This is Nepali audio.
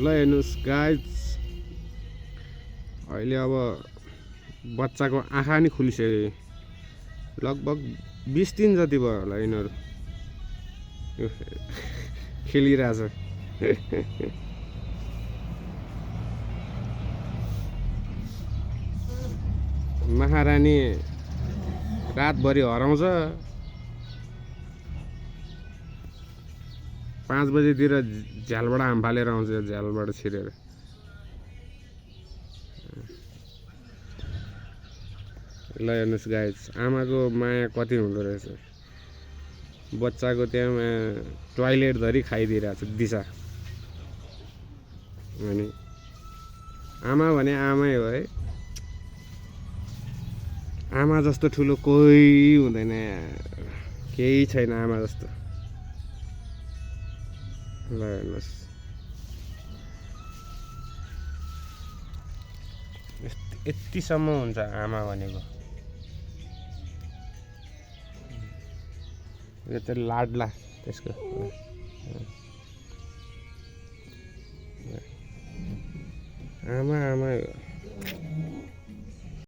ल हेर्नुहोस् गाइज अहिले अब बच्चाको आँखा नि खुलिसक्यो लगभग 20 दिन जति भयो होला यिनीहरू खेलिरहेछ महारानी रातभरि हराउँछ 5 बजेतिर झ्यालबाट हाम फालेर आउँछ झ्यालबाट छिरेर ल हेर्नुहोस् गाइज आमाको माया कति हुँदो रहेछ बच्चाको त्यहाँ टोयलेट धरि खाइदिइरहेछ दिशा अनि आमा भने आमै हो है आमा जस्तो ठुलो कोही हुँदैन केही छैन आमा जस्तो ल हेर्नुहोस् यतिसम्म हुन्छ आमा भनेको यो त लाडला त्यसको आमा आमा